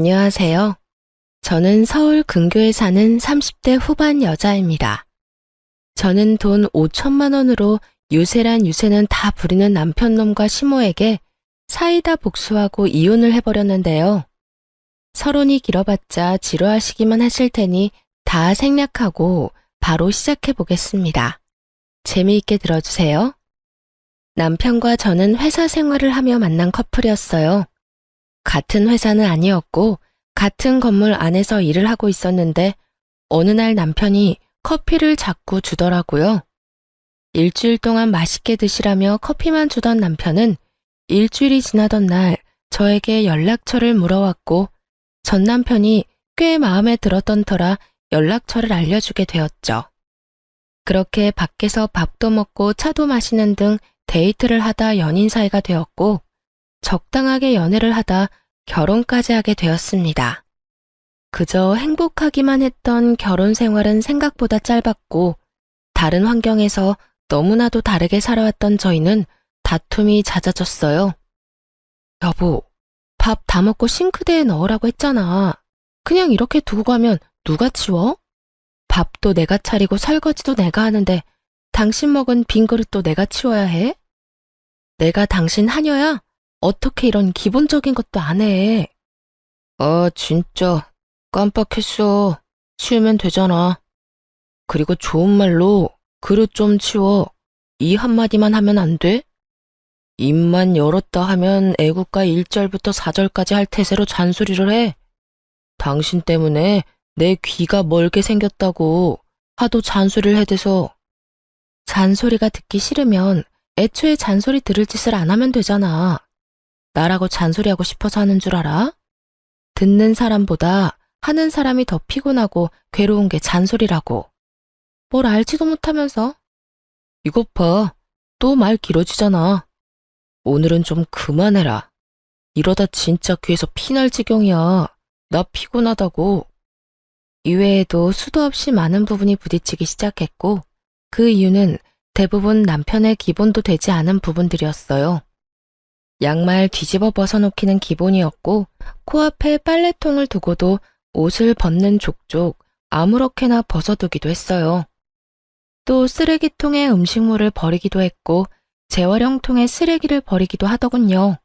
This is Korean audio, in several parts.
안녕하세요. 저는 서울 근교에 사는 30대 후반 여자입니다. 저는 돈 5천만 원으로 유세란 유세는 다 부리는 남편놈과 시모에게 사이다 복수하고 이혼을 해버렸는데요. 서론이 길어봤자 지루하시기만 하실 테니 다 생략하고 바로 시작해 보겠습니다. 재미있게 들어주세요. 남편과 저는 회사 생활을 하며 만난 커플이었어요. 같은 회사는 아니었고 같은 건물 안에서 일을 하고 있었는데 어느 날 남편이 커피를 자꾸 주더라고요. 일주일 동안 맛있게 드시라며 커피만 주던 남편은 일주일이 지나던 날 저에게 연락처를 물어왔고 전 남편이 꽤 마음에 들었던 터라 연락처를 알려주게 되었죠. 그렇게 밖에서 밥도 먹고 차도 마시는 등 데이트를 하다 연인 사이가 되었고 적당하게 연애를 하다 결혼까지 하게 되었습니다. 그저 행복하기만 했던 결혼 생활은 생각보다 짧았고 다른 환경에서 너무나도 다르게 살아왔던 저희는 다툼이 잦아졌어요. 여보, 밥 다 먹고 싱크대에 넣으라고 했잖아. 그냥 이렇게 두고 가면 누가 치워? 밥도 내가 차리고 설거지도 내가 하는데 당신 먹은 빈 그릇도 내가 치워야 해? 내가 당신 하녀야? 어떻게 이런 기본적인 것도 안 해? 아, 진짜 깜빡했어. 치우면 되잖아. 그리고 좋은 말로 그릇 좀 치워. 이 한마디만 하면 안 돼? 입만 열었다 하면 애국가 1절부터 4절까지 할 태세로 잔소리를 해. 당신 때문에 내 귀가 멀게 생겼다고 하도 잔소리를 해대서. 잔소리가 듣기 싫으면 애초에 잔소리 들을 짓을 안 하면 되잖아. 나라고 잔소리하고 싶어서 하는 줄 알아? 듣는 사람보다 하는 사람이 더 피곤하고 괴로운 게 잔소리라고. 뭘 알지도 못하면서. 이것 봐. 또 말 길어지잖아. 오늘은 좀 그만해라. 이러다 진짜 귀에서 피날 지경이야. 나 피곤하다고. 이외에도 수도 없이 많은 부분이 부딪히기 시작했고 그 이유는 대부분 남편의 기본도 되지 않은 부분들이었어요. 양말 뒤집어 벗어놓기는 기본이었고 코앞에 빨래통을 두고도 옷을 벗는 족족 아무렇게나 벗어두기도 했어요. 또 쓰레기통에 음식물을 버리기도 했고 재활용통에 쓰레기를 버리기도 하더군요.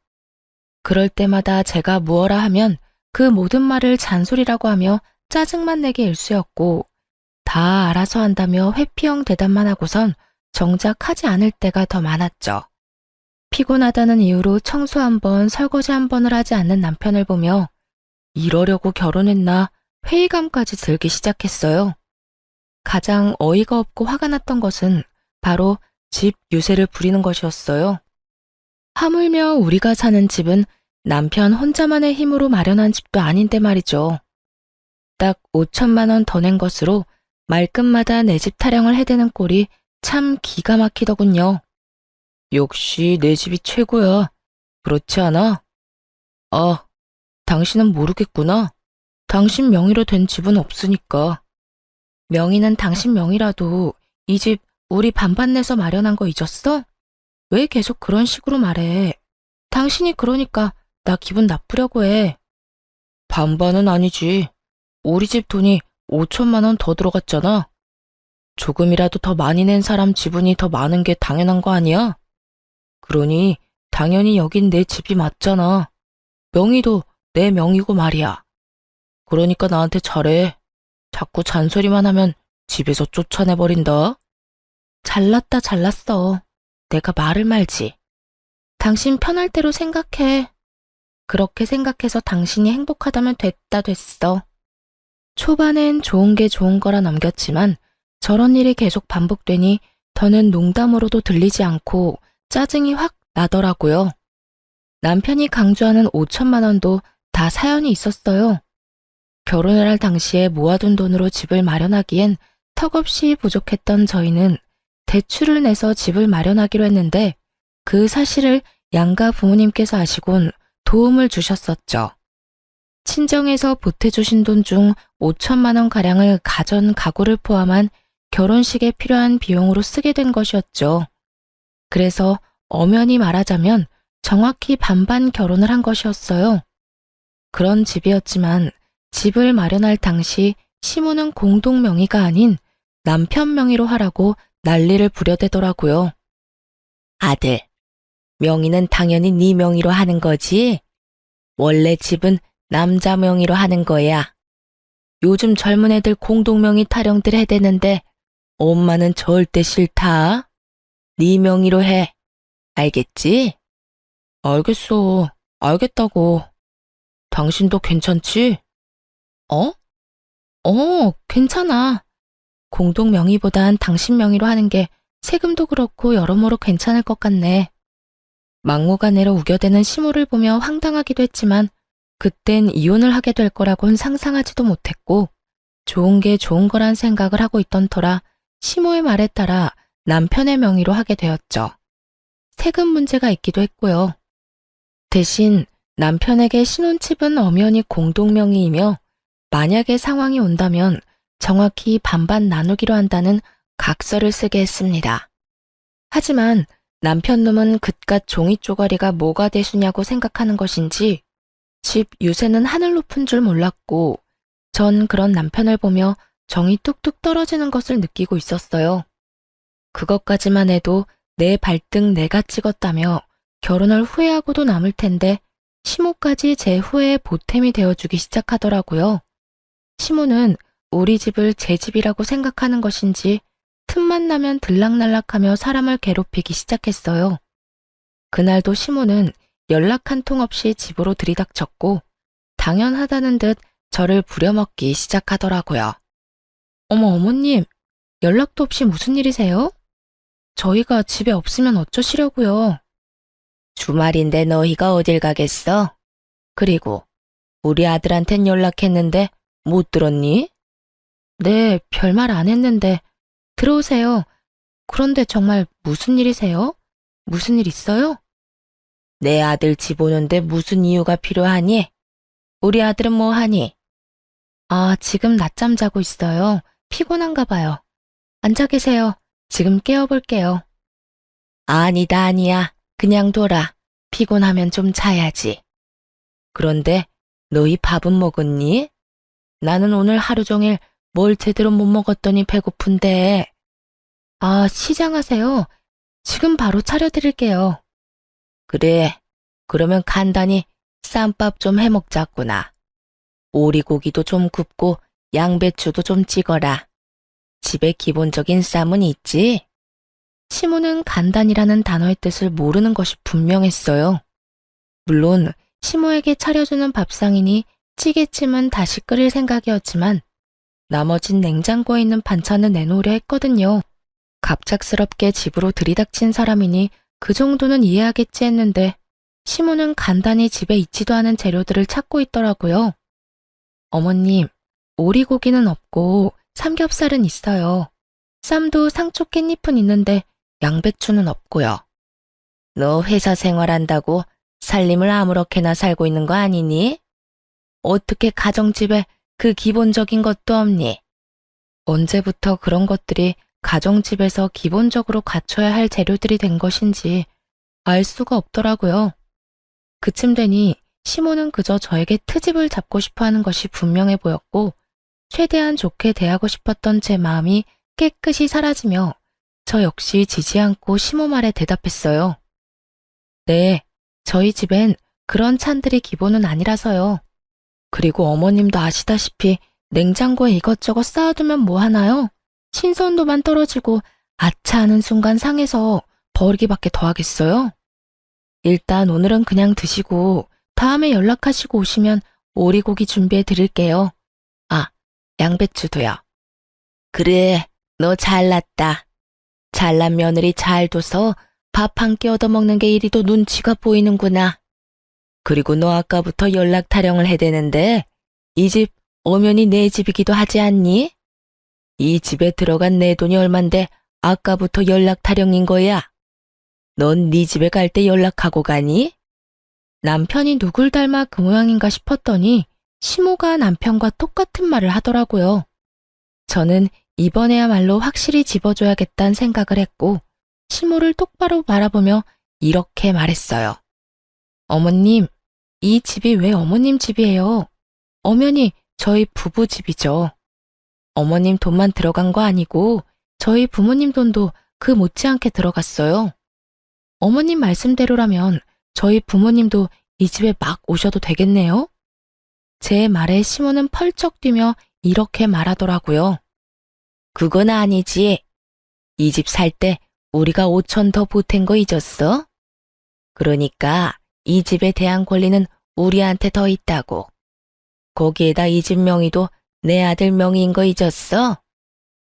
그럴 때마다 제가 무어라 하면 그 모든 말을 잔소리라고 하며 짜증만 내게 일쑤였고 다 알아서 한다며 회피형 대답만 하고선 정작 하지 않을 때가 더 많았죠. 피곤하다는 이유로 청소 한 번, 설거지 한 번을 하지 않는 남편을 보며 이러려고 결혼했나 회의감까지 들기 시작했어요. 가장 어이가 없고 화가 났던 것은 바로 집 유세를 부리는 것이었어요. 하물며 우리가 사는 집은 남편 혼자만의 힘으로 마련한 집도 아닌데 말이죠. 딱 5천만 원 더 낸 것으로 말끝마다 내 집 타령을 해대는 꼴이 참 기가 막히더군요. 역시 내 집이 최고야. 그렇지 않아? 아, 당신은 모르겠구나. 당신 명의로 된 집은 없으니까. 명의는 당신 명의라도 이 집 우리 반반 내서 마련한 거 잊었어? 왜 계속 그런 식으로 말해? 당신이 그러니까 나 기분 나쁘려고 해. 반반은 아니지. 우리 집 돈이 5천만 원 더 들어갔잖아. 조금이라도 더 많이 낸 사람 지분이 더 많은 게 당연한 거 아니야? 그러니 당연히 여긴 내 집이 맞잖아. 명의도 내 명의고 말이야. 그러니까 나한테 잘해. 자꾸 잔소리만 하면 집에서 쫓아내버린다. 잘났다 잘났어. 내가 말을 말지. 당신 편할 대로 생각해. 그렇게 생각해서 당신이 행복하다면 됐다 됐어. 초반엔 좋은 게 좋은 거라 넘겼지만 저런 일이 계속 반복되니 더는 농담으로도 들리지 않고 짜증이 확 나더라고요. 남편이 강조하는 5천만 원도 다 사연이 있었어요. 결혼을 할 당시에 모아둔 돈으로 집을 마련하기엔 턱없이 부족했던 저희는 대출을 내서 집을 마련하기로 했는데 그 사실을 양가 부모님께서 아시곤 도움을 주셨었죠. 친정에서 보태주신 돈 중 5천만 원 가량을 가전 가구를 포함한 결혼식에 필요한 비용으로 쓰게 된 것이었죠. 그래서 엄연히 말하자면 정확히 반반 결혼을 한 것이었어요. 그런 집이었지만 집을 마련할 당시 시모는 공동 명의가 아닌 남편 명의로 하라고 난리를 부려대더라고요. 아들, 명의는 당연히 네 명의로 하는 거지. 원래 집은 남자 명의로 하는 거야. 요즘 젊은 애들 공동 명의 타령들 해대는데 엄마는 절대 싫다. 네 명의로 해. 알겠지? 알겠어. 알겠다고. 당신도 괜찮지? 어? 괜찮아. 공동 명의보단 당신 명의로 하는 게 세금도 그렇고 여러모로 괜찮을 것 같네. 막무가내로 우겨대는 시모를 보며 황당하기도 했지만 그땐 이혼을 하게 될 거라곤 상상하지도 못했고 좋은 게 좋은 거란 생각을 하고 있던 터라 시모의 말에 따라 남편의 명의로 하게 되었죠. 세금 문제가 있기도 했고요. 대신 남편에게 신혼집은 엄연히 공동 명의이며 만약에 상황이 온다면 정확히 반반 나누기로 한다는 각서를 쓰게 했습니다. 하지만 남편 놈은 그깟 종이 쪼가리가 뭐가 대수냐고 생각하는 것인지 집 유세는 하늘 높은 줄 몰랐고 전 그런 남편을 보며 정이 뚝뚝 떨어지는 것을 느끼고 있었어요. 그것까지만 해도 내 발등 내가 찍었다며 결혼을 후회하고도 남을 텐데 시모까지 제 후회의 보탬이 되어주기 시작하더라고요. 시모는 우리 집을 제 집이라고 생각하는 것인지 틈만 나면 들락날락하며 사람을 괴롭히기 시작했어요. 그날도 시모는 연락 한 통 없이 집으로 들이닥쳤고 당연하다는 듯 저를 부려먹기 시작하더라고요. 어머님, 연락도 없이 무슨 일이세요? 저희가 집에 없으면 어쩌시려고요? 주말인데 너희가 어딜 가겠어? 그리고 우리 아들한텐 연락했는데 못 들었니? 네, 별말 안 했는데 들어오세요. 그런데 정말 무슨 일이세요? 무슨 일 있어요? 내 아들 집 오는데 무슨 이유가 필요하니? 우리 아들은 뭐 하니? 아, 지금 낮잠 자고 있어요. 피곤한가 봐요. 앉아 계세요. 지금 깨워볼게요. 아니야. 그냥 둬라. 피곤하면 좀 자야지. 그런데 너희 밥은 먹었니? 나는 오늘 하루 종일 뭘 제대로 못 먹었더니 배고픈데. 아, 시장하세요. 지금 바로 차려드릴게요. 그래, 그러면 간단히 쌈밥 좀 해먹자꾸나. 오리고기도 좀 굽고 양배추도 좀 찍어라. 집에 기본적인 쌈은 있지? 시모는 간단이라는 단어의 뜻을 모르는 것이 분명했어요. 물론 시모에게 차려주는 밥상이니 찌개찜은 다시 끓일 생각이었지만 나머진 냉장고에 있는 반찬을 내놓으려 했거든요. 갑작스럽게 집으로 들이닥친 사람이니 그 정도는 이해하겠지 했는데 시모는 간단히 집에 있지도 않은 재료들을 찾고 있더라고요. 어머님, 오리고기는 없고 삼겹살은 있어요. 쌈도 상추 깻잎은 있는데 양배추는 없고요. 너 회사 생활한다고 살림을 아무렇게나 살고 있는 거 아니니? 어떻게 가정집에 그 기본적인 것도 없니? 언제부터 그런 것들이 가정집에서 기본적으로 갖춰야 할 재료들이 된 것인지 알 수가 없더라고요. 그쯤 되니 시모는 그저 저에게 트집을 잡고 싶어 하는 것이 분명해 보였고 최대한 좋게 대하고 싶었던 제 마음이 깨끗이 사라지며 저 역시 지지 않고 시모 말에 대답했어요. 네, 저희 집엔 그런 찬들이 기본은 아니라서요. 그리고 어머님도 아시다시피 냉장고에 이것저것 쌓아두면 뭐 하나요? 신선도만 떨어지고 아차 하는 순간 상해서 버리기밖에 더 하겠어요? 일단 오늘은 그냥 드시고 다음에 연락하시고 오시면 오리고기 준비해 드릴게요. 아, 양배추도요. 그래, 너 잘났다. 잘난 며느리 잘 둬서 밥 한 끼 얻어먹는 게 이리도 눈치가 보이는구나. 그리고 너 아까부터 연락 타령을 해대는데 이 집 엄연히 내 집이기도 하지 않니? 이 집에 들어간 내 돈이 얼만데 아까부터 연락 타령인 거야. 넌 네 집에 갈 때 연락하고 가니? 남편이 누굴 닮아 그 모양인가 싶었더니 시모가 남편과 똑같은 말을 하더라고요. 저는 이번에야말로 확실히 집어줘야겠다는 생각을 했고 시모를 똑바로 바라보며 이렇게 말했어요. 어머님, 이 집이 왜 어머님 집이에요? 엄연히 저희 부부 집이죠. 어머님 돈만 들어간 거 아니고 저희 부모님 돈도 그 못지않게 들어갔어요. 어머님 말씀대로라면 저희 부모님도 이 집에 막 오셔도 되겠네요? 제 말에 시모는 펄쩍 뛰며 이렇게 말하더라고요. 그건 아니지. 이 집 살 때 우리가 5천 더 보탠 거 잊었어? 그러니까 이 집에 대한 권리는 우리한테 더 있다고. 거기에다 이 집 명의도 내 아들 명의인 거 잊었어?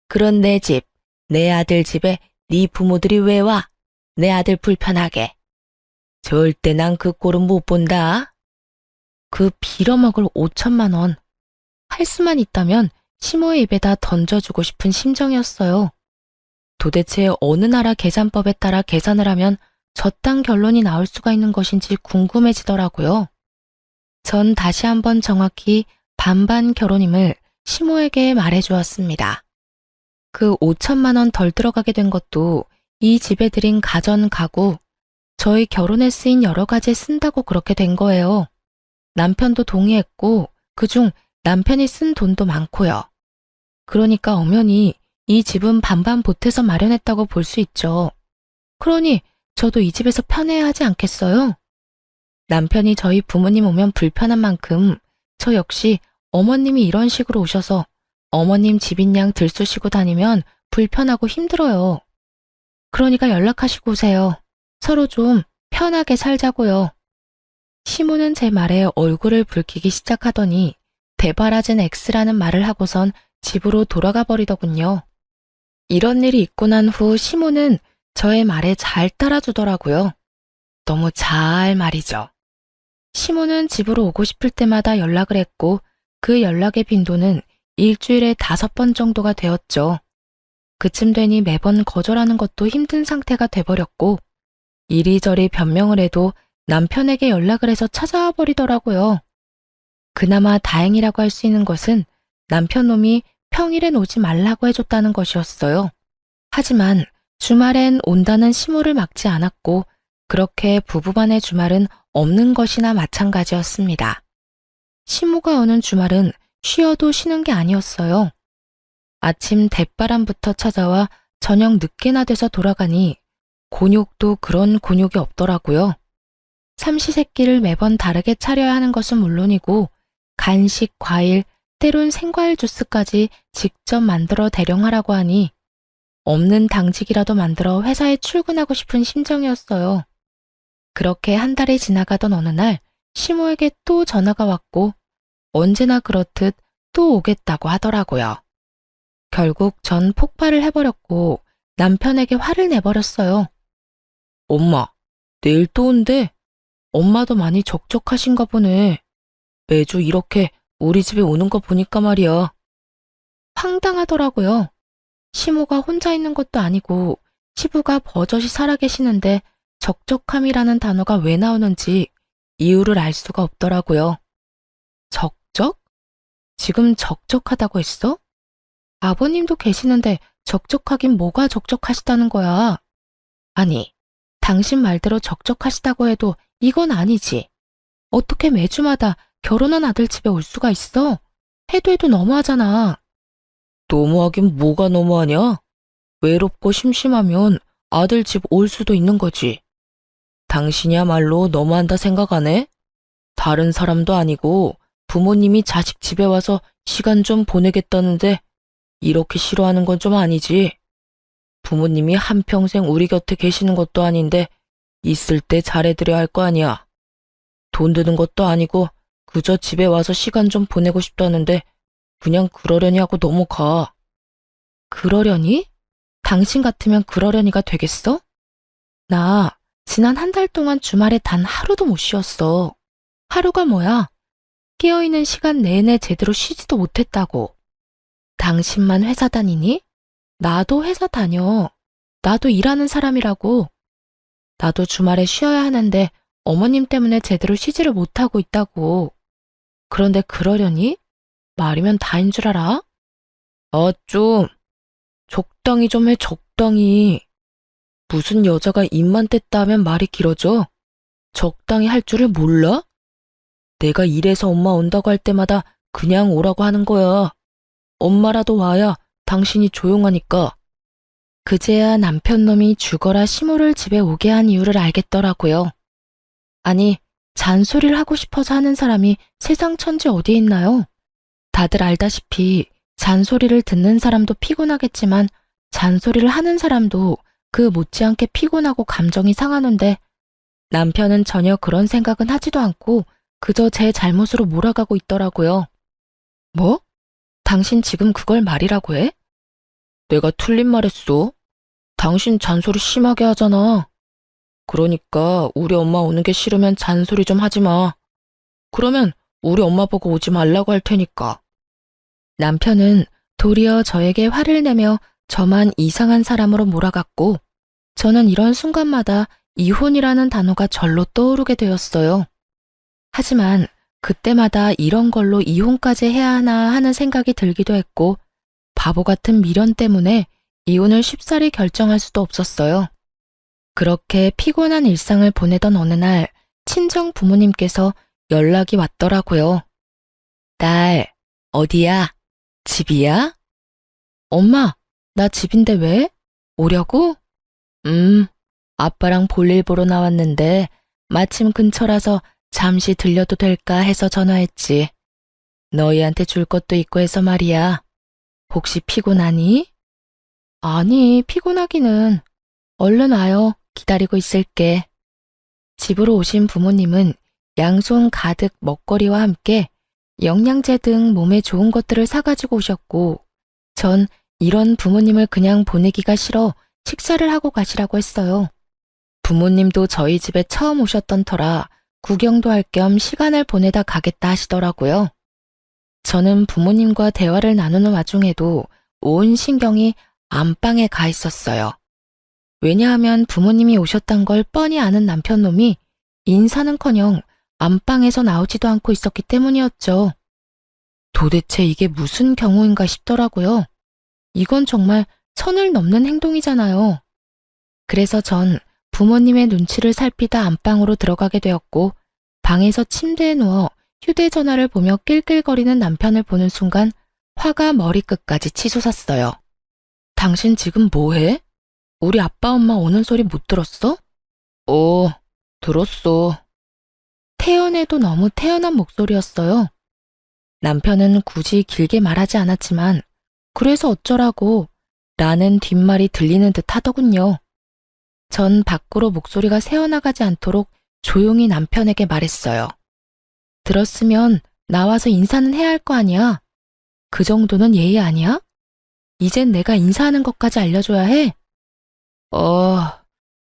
그런 내 집, 내 아들 집에 네 부모들이 왜 와? 내 아들 불편하게. 절대 난 그 꼴은 못 본다. 그 빌어먹을 5천만 원. 할 수만 있다면 시모의 입에다 던져주고 싶은 심정이었어요. 도대체 어느 나라 계산법에 따라 계산을 하면 저딴 결론이 나올 수가 있는 것인지 궁금해지더라고요. 전 다시 한번 정확히 반반 결혼임을 시모에게 말해주었습니다. 그 5천만 원 덜 들어가게 된 것도 이 집에 들인 가전 가구, 저희 결혼에 쓰인 여러 가지에 쓴다고 그렇게 된 거예요. 남편도 동의했고 그중 남편이 쓴 돈도 많고요. 그러니까 엄연히 이 집은 반반 보태서 마련했다고 볼 수 있죠. 그러니 저도 이 집에서 편해야 하지 않겠어요? 남편이 저희 부모님 오면 불편한 만큼 저 역시 어머님이 이런 식으로 오셔서 어머님 집인 양 들쑤시고 다니면 불편하고 힘들어요. 그러니까 연락하시고 오세요. 서로 좀 편하게 살자고요. 시모는 제 말에 얼굴을 붉히기 시작하더니 대바라진 X라는 말을 하고선 집으로 돌아가 버리더군요. 이런 일이 있고 난 후 시모는 저의 말에 잘 따라주더라고요. 너무 잘 말이죠. 시모는 집으로 오고 싶을 때마다 연락을 했고 그 연락의 빈도는 일주일에 5번 정도가 되었죠. 그쯤 되니 매번 거절하는 것도 힘든 상태가 돼버렸고 이리저리 변명을 해도 남편에게 연락을 해서 찾아와 버리더라고요. 그나마 다행이라고 할 수 있는 것은 남편 놈이 평일엔 오지 말라고 해줬다는 것이었어요. 하지만 주말엔 온다는 시모를 막지 않았고 그렇게 부부간의 주말은 없는 것이나 마찬가지였습니다. 시모가 오는 주말은 쉬어도 쉬는 게 아니었어요. 아침 대바람부터 찾아와 저녁 늦게나 돼서 돌아가니 곤욕도 그런 곤욕이 없더라고요. 삼시세끼를 매번 다르게 차려야 하는 것은 물론이고 간식, 과일, 때론 생과일 주스까지 직접 만들어 대령하라고 하니 없는 당직이라도 만들어 회사에 출근하고 싶은 심정이었어요. 그렇게 한 달이 지나가던 어느 날 시모에게 또 전화가 왔고 언제나 그렇듯 또 오겠다고 하더라고요. 결국 전 폭발을 해버렸고 남편에게 화를 내버렸어요. 엄마, 내일 또 온대. 엄마도 많이 적적하신가 보네. 매주 이렇게 우리 집에 오는 거 보니까 말이야. 황당하더라고요. 시모가 혼자 있는 것도 아니고 시부가 버젓이 살아계시는데 적적함이라는 단어가 왜 나오는지 이유를 알 수가 없더라고요. 적적? 지금 적적하다고 했어? 아버님도 계시는데 적적하긴 뭐가 적적하시다는 거야. 아니, 당신 말대로 적적하시다고 해도 이건 아니지. 어떻게 매주마다 결혼한 아들 집에 올 수가 있어? 해도 너무하잖아. 너무하긴 뭐가 너무하냐? 외롭고 심심하면 아들 집 올 수도 있는 거지. 당신이야말로 너무한다 생각 안 해? 다른 사람도 아니고 부모님이 자식 집에 와서 시간 좀 보내겠다는데 이렇게 싫어하는 건 좀 아니지. 부모님이 한평생 우리 곁에 계시는 것도 아닌데 있을 때 잘해드려야 할 거 아니야. 돈 드는 것도 아니고 그저 집에 와서 시간 좀 보내고 싶다는데 그냥 그러려니 하고 넘어가. 그러려니? 당신 같으면 그러려니가 되겠어? 나 지난 한 달 동안 주말에 단 하루도 못 쉬었어. 하루가 뭐야? 깨어있는 시간 내내 제대로 쉬지도 못했다고. 당신만 회사 다니니? 나도 회사 다녀. 나도 일하는 사람이라고. 나도 주말에 쉬어야 하는데 어머님 때문에 제대로 쉬지를 못하고 있다고. 그런데 그러려니? 말이면 다인 줄 알아? 좀 적당히 좀 해, 적당히. 무슨 여자가 입만 뗐다 하면 말이 길어져? 적당히 할 줄을 몰라? 내가 일해서 엄마 온다고 할 때마다 그냥 오라고 하는 거야. 엄마라도 와야 당신이 조용하니까. 그제야 남편 놈이 죽어라 시모를 집에 오게 한 이유를 알겠더라고요. 아니, 잔소리를 하고 싶어서 하는 사람이 세상 천지 어디에 있나요? 다들 알다시피 잔소리를 듣는 사람도 피곤하겠지만 잔소리를 하는 사람도 그 못지않게 피곤하고 감정이 상하는데 남편은 전혀 그런 생각은 하지도 않고 그저 제 잘못으로 몰아가고 있더라고요. 뭐? 당신 지금 그걸 말이라고 해? 내가 틀린 말 했어. 당신 잔소리 심하게 하잖아. 그러니까 우리 엄마 오는 게 싫으면 잔소리 좀 하지 마. 그러면 우리 엄마 보고 오지 말라고 할 테니까. 남편은 도리어 저에게 화를 내며 저만 이상한 사람으로 몰아갔고 저는 이런 순간마다 이혼이라는 단어가 절로 떠오르게 되었어요. 하지만 그때마다 이런 걸로 이혼까지 해야 하나 하는 생각이 들기도 했고 바보 같은 미련 때문에 이혼을 쉽사리 결정할 수도 없었어요. 그렇게 피곤한 일상을 보내던 어느 날 친정 부모님께서 연락이 왔더라고요. 딸, 어디야? 집이야? 엄마, 나 집인데 왜? 오려고? 아빠랑 볼일 보러 나왔는데 마침 근처라서 잠시 들려도 될까 해서 전화했지. 너희한테 줄 것도 있고 해서 말이야. 혹시 피곤하니? 아니, 피곤하기는. 얼른 와요. 기다리고 있을게. 집으로 오신 부모님은 양손 가득 먹거리와 함께 영양제 등 몸에 좋은 것들을 사가지고 오셨고 전 이런 부모님을 그냥 보내기가 싫어 식사를 하고 가시라고 했어요. 부모님도 저희 집에 처음 오셨던 터라 구경도 할 겸 시간을 보내다 가겠다 하시더라고요. 저는 부모님과 대화를 나누는 와중에도 온 신경이 안방에 가 있었어요. 왜냐하면 부모님이 오셨단 걸 뻔히 아는 남편놈이 인사는커녕 안방에서 나오지도 않고 있었기 때문이었죠. 도대체 이게 무슨 경우인가 싶더라고요. 이건 정말 선을 넘는 행동이잖아요. 그래서 전 부모님의 눈치를 살피다 안방으로 들어가게 되었고 방에서 침대에 누워 휴대전화를 보며 낄낄거리는 남편을 보는 순간 화가 머리끝까지 치솟았어요. 당신 지금 뭐해? 우리 아빠 엄마 오는 소리 못 들었어? 들었어. 태연해도 너무 태연한 목소리였어요. 남편은 굳이 길게 말하지 않았지만 그래서 어쩌라고 라는 뒷말이 들리는 듯 하더군요. 전 밖으로 목소리가 새어나가지 않도록 조용히 남편에게 말했어요. 들었으면 나와서 인사는 해야 할 거 아니야? 그 정도는 예의 아니야? 이젠 내가 인사하는 것까지 알려줘야 해?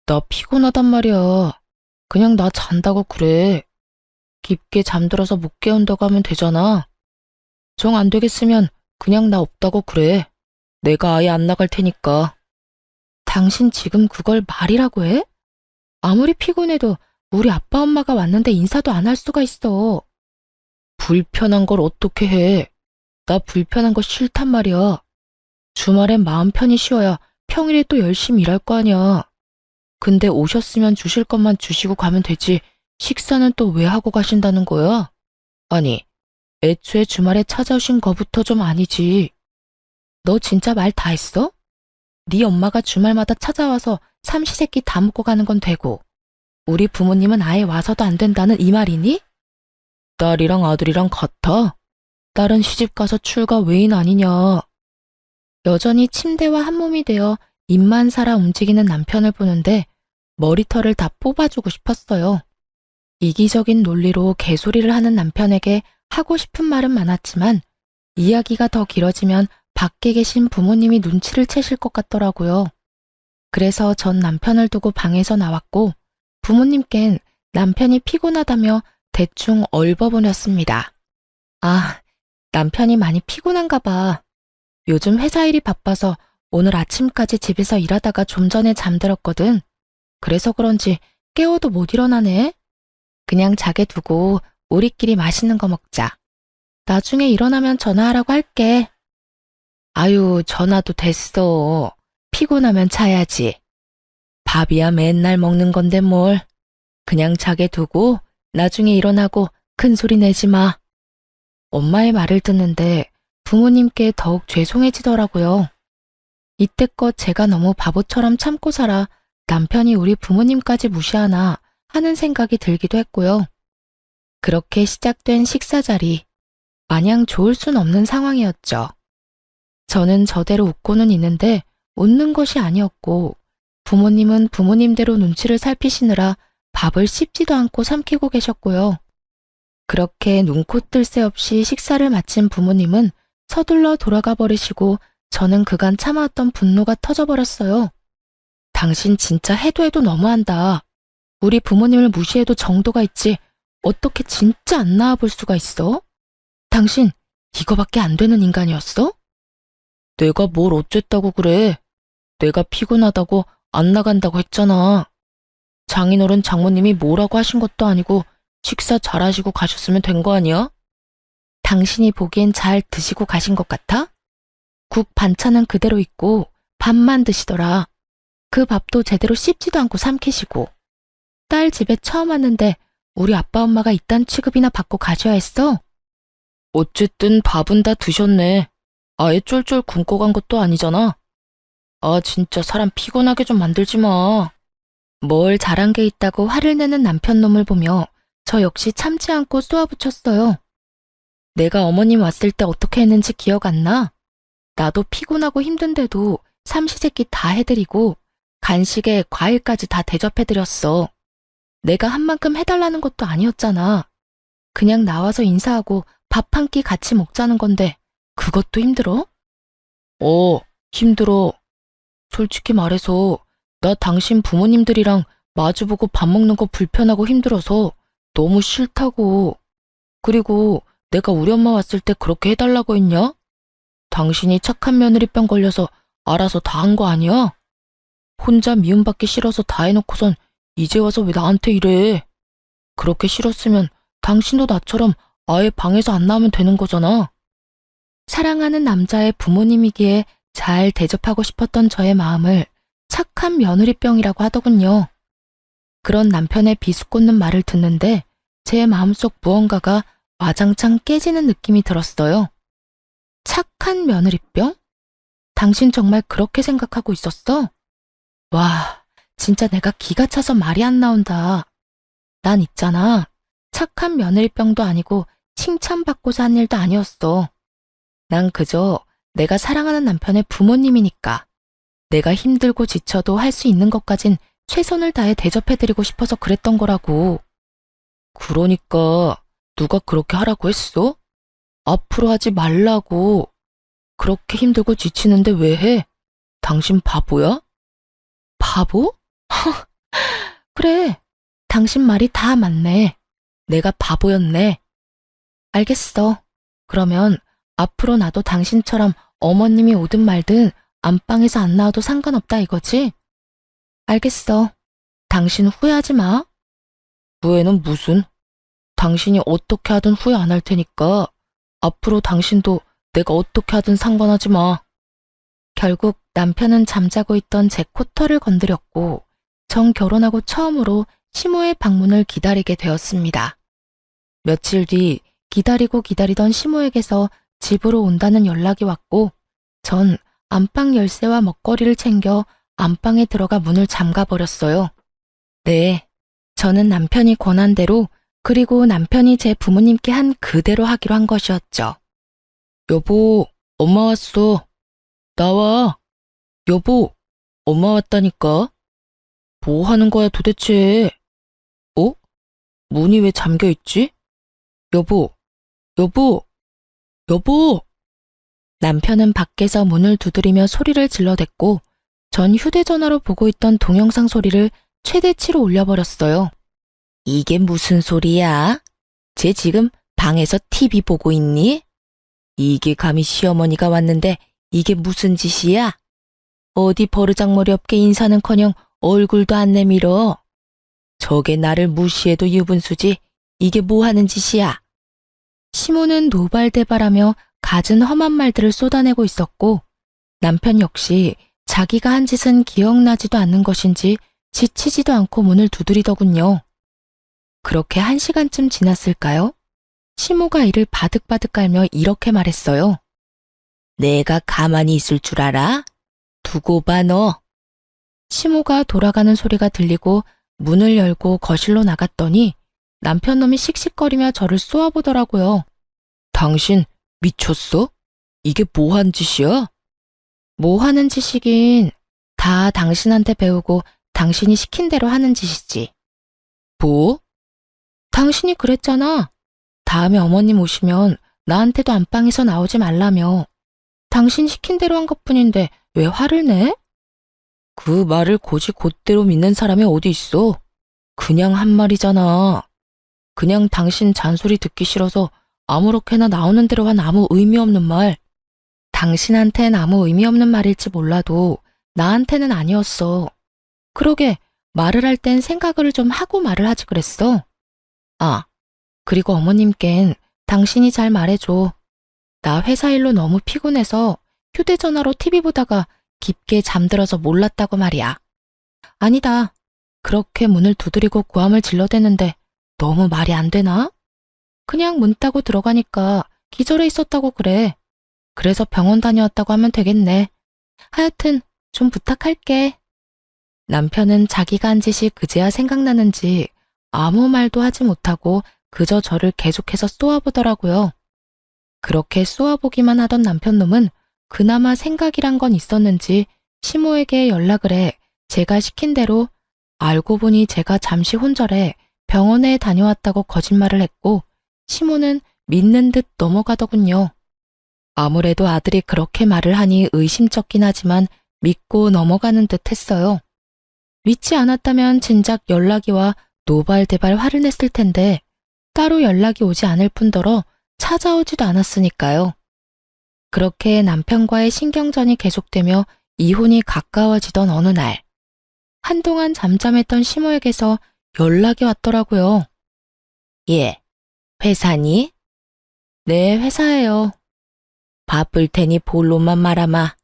나 피곤하단 말이야. 그냥 나 잔다고 그래. 깊게 잠들어서 못 깨운다고 하면 되잖아. 정 안 되겠으면 그냥 나 없다고 그래. 내가 아예 안 나갈 테니까. 당신 지금 그걸 말이라고 해? 아무리 피곤해도 우리 아빠 엄마가 왔는데 인사도 안 할 수가 있어. 불편한 걸 어떻게 해? 나 불편한 거 싫단 말이야. 주말엔 마음 편히 쉬어야 평일에 또 열심히 일할 거 아니야. 근데 오셨으면 주실 것만 주시고 가면 되지. 식사는 또 왜 하고 가신다는 거야? 아니, 애초에 주말에 찾아오신 거부터 좀 아니지. 너 진짜 말 다 했어? 네 엄마가 주말마다 찾아와서 삼시세끼 다 먹고 가는 건 되고 우리 부모님은 아예 와서도 안 된다는 이 말이니? 딸이랑 아들이랑 같아? 딸은 시집가서 출가 외인 아니냐. 여전히 침대와 한몸이 되어 입만 살아 움직이는 남편을 보는데 머리털을 다 뽑아주고 싶었어요. 이기적인 논리로 개소리를 하는 남편에게 하고 싶은 말은 많았지만 이야기가 더 길어지면 밖에 계신 부모님이 눈치를 채실 것 같더라고요. 그래서 전 남편을 두고 방에서 나왔고 부모님께는 남편이 피곤하다며 대충 얼버무렸습니다. 아, 남편이 많이 피곤한가 봐. 요즘 회사 일이 바빠서 오늘 아침까지 집에서 일하다가 좀 전에 잠들었거든. 그래서 그런지 깨워도 못 일어나네. 그냥 자게 두고 우리끼리 맛있는 거 먹자. 나중에 일어나면 전화하라고 할게. 아유, 전화도 됐어. 피곤하면 자야지. 밥이야 맨날 먹는 건데 뭘. 그냥 자게 두고 나중에 일어나고 큰 소리 내지 마. 엄마의 말을 듣는데 부모님께 더욱 죄송해지더라고요. 이때껏 제가 너무 바보처럼 참고 살아 남편이 우리 부모님까지 무시하나 하는 생각이 들기도 했고요. 그렇게 시작된 식사 자리, 마냥 좋을 순 없는 상황이었죠. 저는 저대로 웃고는 있는데 웃는 것이 아니었고 부모님은 부모님대로 눈치를 살피시느라 밥을 씹지도 않고 삼키고 계셨고요. 그렇게 눈코 뜰 새 없이 식사를 마친 부모님은 서둘러 돌아가 버리시고 저는 그간 참아왔던 분노가 터져버렸어요. 당신 진짜 해도 해도 너무한다. 우리 부모님을 무시해도 정도가 있지. 어떻게 진짜 안 나와볼 수가 있어? 당신 이거밖에 안 되는 인간이었어? 내가 뭘 어쨌다고 그래. 내가 피곤하다고 안 나간다고 했잖아. 장인어른 장모님이 뭐라고 하신 것도 아니고 식사 잘하시고 가셨으면 된 거 아니야? 당신이 보기엔 잘 드시고 가신 것 같아? 국 반찬은 그대로 있고 밥만 드시더라. 그 밥도 제대로 씹지도 않고 삼키시고. 딸 집에 처음 왔는데 우리 아빠 엄마가 이딴 취급이나 받고 가셔야 했어? 어쨌든 밥은 다 드셨네. 아예 쫄쫄 굶고 간 것도 아니잖아. 아 진짜 사람 피곤하게 좀 만들지 마. 뭘 잘한 게 있다고 화를 내는 남편 놈을 보며 저 역시 참지 않고 쏘아붙였어요. 내가 어머님 왔을 때 어떻게 했는지 기억 안 나? 나도 피곤하고 힘든데도 삼시세끼 다 해드리고 간식에 과일까지 다 대접해드렸어. 내가 한 만큼 해달라는 것도 아니었잖아. 그냥 나와서 인사하고 밥 한 끼 같이 먹자는 건데 그것도 힘들어? 힘들어. 솔직히 말해서 나 당신 부모님들이랑 마주보고 밥 먹는 거 불편하고 힘들어서 너무 싫다고. 그리고 내가 우리 엄마 왔을 때 그렇게 해달라고 했냐? 당신이 착한 며느리병 걸려서 알아서 다 한 거 아니야? 혼자 미움받기 싫어서 다 해놓고선 이제 와서 왜 나한테 이래? 그렇게 싫었으면 당신도 나처럼 아예 방에서 안 나오면 되는 거잖아. 사랑하는 남자의 부모님이기에 잘 대접하고 싶었던 저의 마음을 착한 며느리병이라고 하더군요. 그런 남편의 비수꽂는 말을 듣는데 제 마음속 무언가가 와장창 깨지는 느낌이 들었어요. 착한 며느리병? 당신 정말 그렇게 생각하고 있었어? 와, 진짜 내가 기가 차서 말이 안 나온다. 난 있잖아. 착한 며느리병도 아니고 칭찬받고자 한 일도 아니었어. 난 그저 내가 사랑하는 남편의 부모님이니까. 내가 힘들고 지쳐도 할 수 있는 것까진 최선을 다해 대접해드리고 싶어서 그랬던 거라고. 그러니까 누가 그렇게 하라고 했어? 앞으로 하지 말라고. 그렇게 힘들고 지치는데 왜 해? 당신 바보야? 바보? 그래, 당신 말이 다 맞네. 내가 바보였네. 알겠어. 그러면 앞으로 나도 당신처럼 어머님이 오든 말든 안방에서 안 나와도 상관없다 이거지? 알겠어. 당신 후회하지 마. 후회는 무슨? 당신이 어떻게 하든 후회 안 할 테니까 앞으로 당신도 내가 어떻게 하든 상관하지 마. 결국 남편은 잠자고 있던 제 코털을 건드렸고 정 결혼하고 처음으로 시모의 방문을 기다리게 되었습니다. 며칠 뒤 기다리고 기다리던 시모에게서 집으로 온다는 연락이 왔고 전 안방 열쇠와 먹거리를 챙겨 안방에 들어가 문을 잠가버렸어요. 네, 저는 남편이 권한 대로 그리고 남편이 제 부모님께 한 그대로 하기로 한 것이었죠. 여보, 엄마 왔어. 나와. 여보, 엄마 왔다니까. 뭐 하는 거야 도대체? 문이 왜 잠겨 있지? 여보, 여보, 여보! 남편은 밖에서 문을 두드리며 소리를 질러댔고 전 휴대전화로 보고 있던 동영상 소리를 최대치로 올려버렸어요. 이게 무슨 소리야? 쟤 지금 방에서 TV 보고 있니? 이게 감히 시어머니가 왔는데 이게 무슨 짓이야? 어디 버르장머리 없게 인사는커녕 얼굴도 안 내밀어. 저게 나를 무시해도 유분수지. 이게 뭐 하는 짓이야? 시모는 노발대발하며 갖은 험한 말들을 쏟아내고 있었고 남편 역시 자기가 한 짓은 기억나지도 않는 것인지 지치지도 않고 문을 두드리더군요. 그렇게 1시간쯤 지났을까요? 시모가 이를 바득바득 깔며 이렇게 말했어요. 내가 가만히 있을 줄 알아? 두고 봐 너. 시모가 돌아가는 소리가 들리고 문을 열고 거실로 나갔더니 남편놈이 씩씩거리며 저를 쏘아보더라고요. 당신 미쳤어? 이게 뭐 한 짓이야? 뭐 하는 짓이긴 다 당신한테 배우고 당신이 시킨 대로 하는 짓이지. 뭐? 당신이 그랬잖아. 다음에 어머님 오시면 나한테도 안방에서 나오지 말라며. 당신 시킨 대로 한 것뿐인데 왜 화를 내? 그 말을 곧이 곧대로 믿는 사람이 어디 있어? 그냥 한 말이잖아. 그냥 당신 잔소리 듣기 싫어서 아무렇게나 나오는 대로 한 아무 의미 없는 말. 당신한텐 아무 의미 없는 말일지 몰라도 나한테는 아니었어. 그러게 말을 할 땐 생각을 좀 하고 말을 하지 그랬어. 아, 그리고 어머님껜 당신이 잘 말해줘. 나 회사 일로 너무 피곤해서 휴대전화로 TV 보다가 깊게 잠들어서 몰랐다고 말이야. 아니다. 그렇게 문을 두드리고 고함을 질러대는데 너무 말이 안 되나? 그냥 문 따고 들어가니까 기절해 있었다고 그래. 그래서 병원 다녀왔다고 하면 되겠네. 하여튼 좀 부탁할게. 남편은 자기가 한 짓이 그제야 생각나는지 아무 말도 하지 못하고 그저 저를 계속해서 쏘아보더라고요. 그렇게 쏘아보기만 하던 남편놈은 그나마 생각이란 건 있었는지 시모에게 연락을 해 제가 시킨 대로 알고 보니 제가 잠시 혼절해 병원에 다녀왔다고 거짓말을 했고 시모는 믿는 듯 넘어가더군요. 아무래도 아들이 그렇게 말을 하니 의심쩍긴 하지만 믿고 넘어가는 듯 했어요. 믿지 않았다면 진작 연락이 와 노발대발 화를 냈을 텐데 따로 연락이 오지 않을 뿐더러 찾아오지도 않았으니까요. 그렇게 남편과의 신경전이 계속되며 이혼이 가까워지던 어느 날, 한동안 잠잠했던 시모에게서 연락이 왔더라고요. 예, 회사니? 네, 회사예요. 바쁠 테니 본론만 말아마.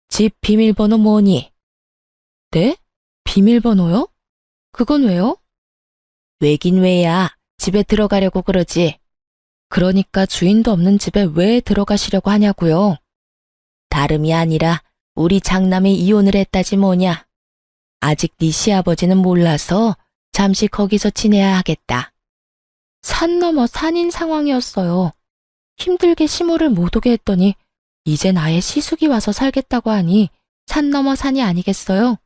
집 비밀번호 뭐니? 네? 비밀번호요? 그건 왜요? 왜긴 왜야. 집에 들어가려고 그러지. 그러니까 주인도 없는 집에 왜 들어가시려고 하냐고요. 다름이 아니라 우리 장남이 이혼을 했다지 뭐냐. 아직 네 시아버지는 몰라서 잠시 거기서 지내야 하겠다. 산 넘어 산인 상황이었어요. 힘들게 시모를 못 오게 했더니 이젠 아예 시숙이 와서 살겠다고 하니 산 넘어 산이 아니겠어요?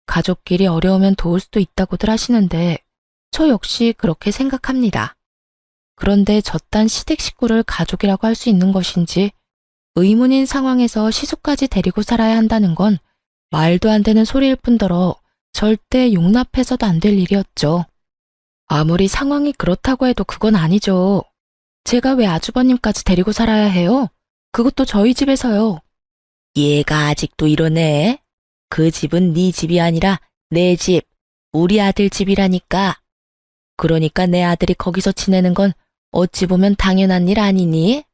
가족끼리 어려우면 도울 수도 있다고들 하시는데 저 역시 그렇게 생각합니다. 그런데 저딴 시댁 식구를 가족이라고 할 수 있는 것인지 의문인 상황에서 시숙까지 데리고 살아야 한다는 건 말도 안 되는 소리일 뿐더러 절대 용납해서도 안 될 일이었죠. 아무리 상황이 그렇다고 해도 그건 아니죠. 제가 왜 아주버님까지 데리고 살아야 해요? 그것도 저희 집에서요. 얘가 아직도 이러네. 그 집은 네 집이 아니라 내 집, 우리 아들 집이라니까. 그러니까 내 아들이 거기서 지내는 건 어찌 보면 당연한 일 아니니?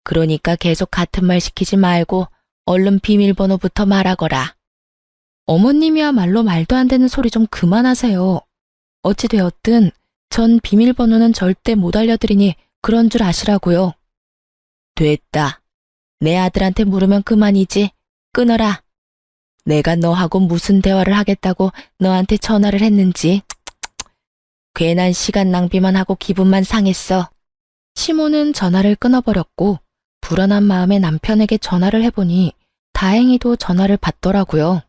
그러니까 계속 같은 말 시키지 말고 얼른 비밀번호부터 말하거라. 어머님이야말로 말도 안 되는 소리 좀 그만하세요. 어찌 되었든 전 비밀번호는 절대 못 알려드리니 그런 줄 아시라고요. 됐다. 내 아들한테 물으면 그만이지. 끊어라. 내가 너하고 무슨 대화를 하겠다고 너한테 전화를 했는지. 괜한 시간 낭비만 하고 기분만 상했어. 시모는 전화를 끊어버렸고 불안한 마음에 남편에게 전화를 해보니 다행히도 전화를 받더라고요.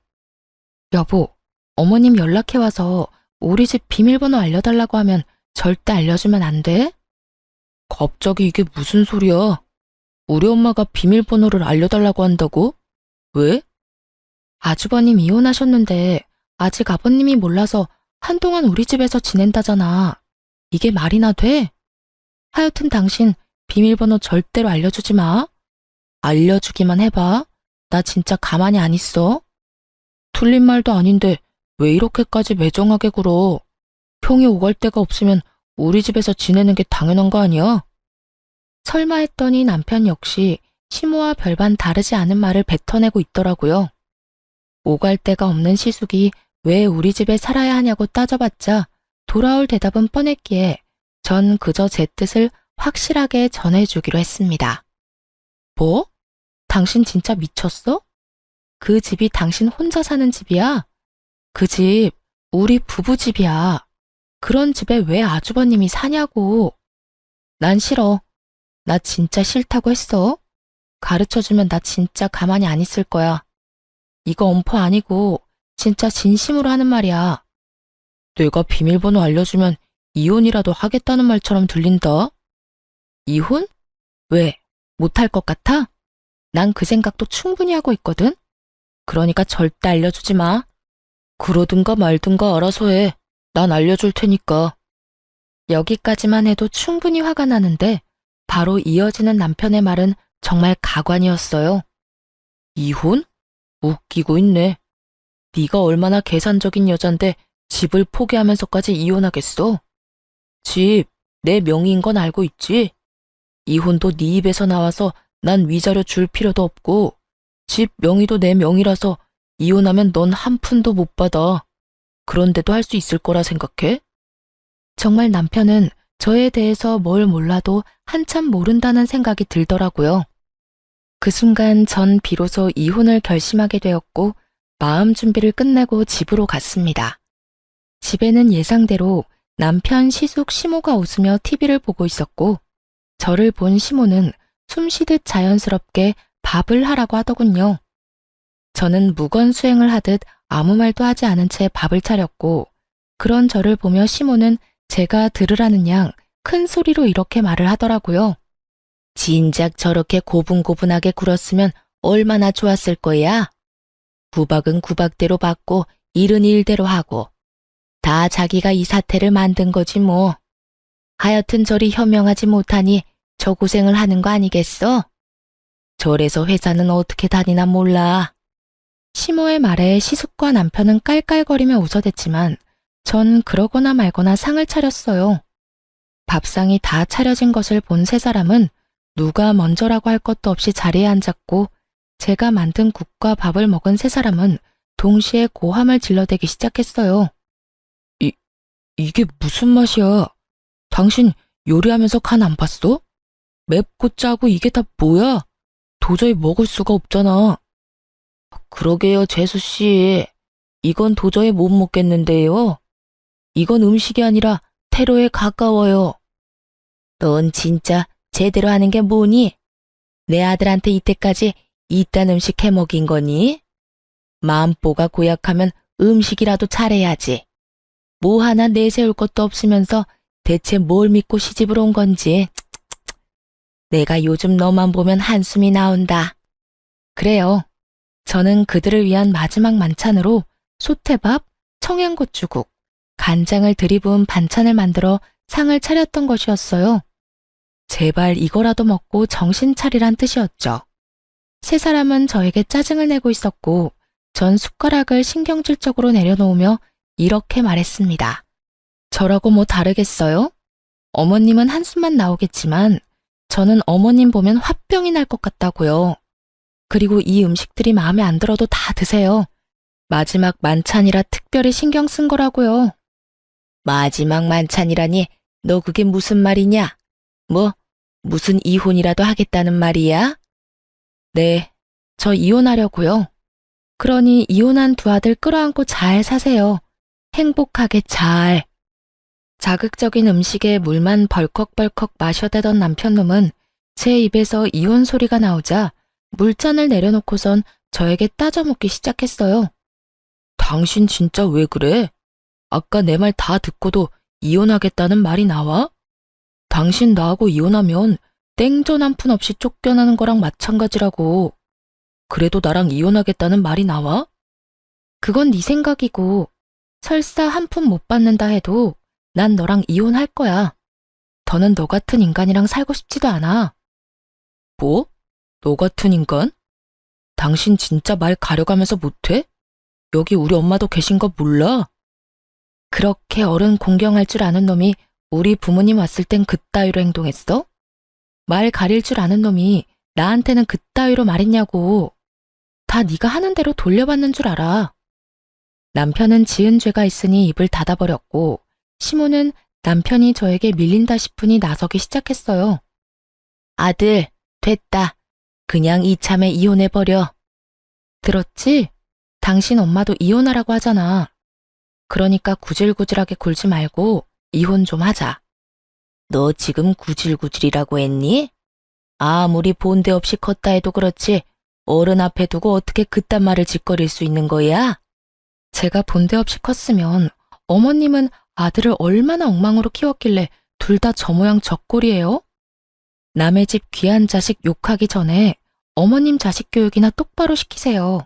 여보, 어머님 연락해와서 우리 집 비밀번호 알려달라고 하면 절대 알려주면 안 돼? 갑자기 이게 무슨 소리야? 우리 엄마가 비밀번호를 알려달라고 한다고? 왜? 아주버님 이혼하셨는데 아직 아버님이 몰라서 한동안 우리 집에서 지낸다잖아. 이게 말이나 돼? 하여튼 당신 비밀번호 절대로 알려주지 마. 알려주기만 해봐. 나 진짜 가만히 안 있어. 틀린 말도 아닌데 왜 이렇게까지 매정하게 굴어. 형이 오갈 데가 없으면 우리 집에서 지내는 게 당연한 거 아니야? 설마 했더니 남편 역시 시모와 별반 다르지 않은 말을 뱉어내고 있더라고요. 오갈 데가 없는 시숙이 왜 우리 집에 살아야 하냐고 따져봤자 돌아올 대답은 뻔했기에 전 그저 제 뜻을 확실하게 전해주기로 했습니다. 뭐? 당신 진짜 미쳤어? 그 집이 당신 혼자 사는 집이야? 그 집, 우리 부부 집이야. 그런 집에 왜 아주버님이 사냐고. 난 싫어. 나 진짜 싫다고 했어. 가르쳐주면 나 진짜 가만히 안 있을 거야. 이거 엄포 아니고 진짜 진심으로 하는 말이야. 내가 비밀번호 알려주면 이혼이라도 하겠다는 말처럼 들린다. 이혼? 왜? 못할 것 같아? 난 그 생각도 충분히 하고 있거든? 그러니까 절대 알려주지 마. 그러든가 말든가 알아서 해. 난 알려줄 테니까. 여기까지만 해도 충분히 화가 나는데 바로 이어지는 남편의 말은 정말 가관이었어요. 이혼? 웃기고 있네. 네가 얼마나 계산적인 여잔데 집을 포기하면서까지 이혼하겠어? 집, 내 명의인 건 알고 있지? 이혼도 네 입에서 나와서 난 위자료 줄 필요도 없고 집 명의도 내 명의라서 이혼하면 넌 한 푼도 못 받아. 그런데도 할 수 있을 거라 생각해? 정말 남편은 저에 대해서 뭘 몰라도 한참 모른다는 생각이 들더라고요. 그 순간 전 비로소 이혼을 결심하게 되었고 마음 준비를 끝내고 집으로 갔습니다. 집에는 예상대로 남편 시숙 시모가 웃으며 TV를 보고 있었고 저를 본 시모는 숨쉬듯 자연스럽게 밥을 하라고 하더군요. 저는 무건수행을 하듯 아무 말도 하지 않은 채 밥을 차렸고 그런 저를 보며 시모는 제가 들으라는 양 큰 소리로 이렇게 말을 하더라고요. 진작 저렇게 고분고분하게 굴었으면 얼마나 좋았을 거야. 구박은 구박대로 받고 일은 일대로 하고 다 자기가 이 사태를 만든 거지 뭐. 하여튼 저리 현명하지 못하니 저 고생을 하는 거 아니겠어? 저래서 회사는 어떻게 다니나 몰라. 시모의 말에 시숙과 남편은 깔깔거리며 웃어댔지만 전 그러거나 말거나 상을 차렸어요. 밥상이 다 차려진 것을 본 세 사람은 누가 먼저라고 할 것도 없이 자리에 앉았고 제가 만든 국과 밥을 먹은 세 사람은 동시에 고함을 질러대기 시작했어요. 이게 무슨 맛이야? 당신 요리하면서 간 안 봤어? 맵고 짜고 이게 다 뭐야? 도저히 먹을 수가 없잖아. 그러게요, 재수씨. 이건 도저히 못 먹겠는데요. 이건 음식이 아니라 테러에 가까워요. 넌 진짜 제대로 하는 게 뭐니? 내 아들한테 이때까지 이딴 음식 해 먹인 거니? 마음보가 고약하면 음식이라도 잘해야지. 뭐 하나 내세울 것도 없으면서 대체 뭘 믿고 시집을 온 건지. 내가 요즘 너만 보면 한숨이 나온다. 그래요. 저는 그들을 위한 마지막 만찬으로 소태밥, 청양고추국, 간장을 들이부은 반찬을 만들어 상을 차렸던 것이었어요. 제발 이거라도 먹고 정신 차리란 뜻이었죠. 세 사람은 저에게 짜증을 내고 있었고 전 숟가락을 신경질적으로 내려놓으며 이렇게 말했습니다. 저라고 뭐 다르겠어요? 어머님은 한숨만 나오겠지만 저는 어머님 보면 화병이 날 것 같다고요. 그리고 이 음식들이 마음에 안 들어도 다 드세요. 마지막 만찬이라 특별히 신경 쓴 거라고요. 마지막 만찬이라니 너 그게 무슨 말이냐? 뭐 무슨 이혼이라도 하겠다는 말이야? 네, 저 이혼하려고요. 그러니 이혼한 두 아들 끌어안고 잘 사세요. 행복하게 잘. 자극적인 음식에 물만 벌컥벌컥 마셔대던 남편놈은 제 입에서 이혼 소리가 나오자 물잔을 내려놓고선 저에게 따져묻기 시작했어요. 당신 진짜 왜 그래? 아까 내 말 다 듣고도 이혼하겠다는 말이 나와? 당신 나하고 이혼하면 땡전 한 푼 없이 쫓겨나는 거랑 마찬가지라고. 그래도 나랑 이혼하겠다는 말이 나와? 그건 네 생각이고 설사 한 푼 못 받는다 해도 난 너랑 이혼할 거야. 더는 너 같은 인간이랑 살고 싶지도 않아. 뭐? 너 같은 인간? 당신 진짜 말 가려가면서 못해? 여기 우리 엄마도 계신 거 몰라? 그렇게 어른 공경할 줄 아는 놈이 우리 부모님 왔을 땐 그따위로 행동했어? 말 가릴 줄 아는 놈이 나한테는 그따위로 말했냐고. 다 네가 하는 대로 돌려받는 줄 알아. 남편은 지은 죄가 있으니 입을 닫아버렸고 시모는 남편이 저에게 밀린다 싶으니 나서기 시작했어요. 아들, 됐다. 그냥 이참에 이혼해버려. 들었지? 당신 엄마도 이혼하라고 하잖아. 그러니까 구질구질하게 굴지 말고 이혼 좀 하자. 너 지금 구질구질이라고 했니? 아무리 본데 없이 컸다 해도 그렇지 어른 앞에 두고 어떻게 그딴 말을 짓거릴 수 있는 거야? 제가 본데 없이 컸으면 어머님은 아들을 얼마나 엉망으로 키웠길래 둘 다 저 모양 저 꼴이에요? 남의 집 귀한 자식 욕하기 전에 어머님 자식 교육이나 똑바로 시키세요.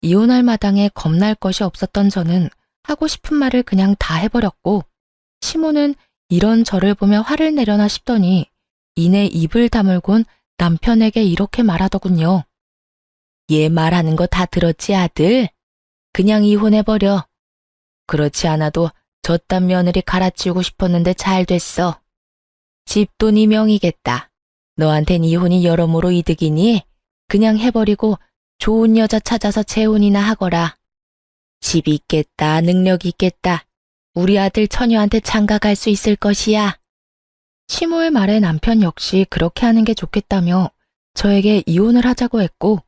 이혼할 마당에 겁날 것이 없었던 저는 하고 싶은 말을 그냥 다 해버렸고 시모는 이런 저를 보며 화를 내려나 싶더니 이내 입을 다물곤 남편에게 이렇게 말하더군요. 얘 말하는 거 다 들었지 아들? 그냥 이혼해버려. 그렇지 않아도 저딴 며느리 갈아치우고 싶었는데 잘 됐어. 집도 네 명이겠다. 너한텐 이혼이 여러모로 이득이니 그냥 해버리고 좋은 여자 찾아서 재혼이나 하거라. 집 있겠다, 능력 있겠다. 우리 아들 처녀한테 장가갈 수 있을 것이야. 시모의 말에 남편 역시 그렇게 하는 게 좋겠다며 저에게 이혼을 하자고 했고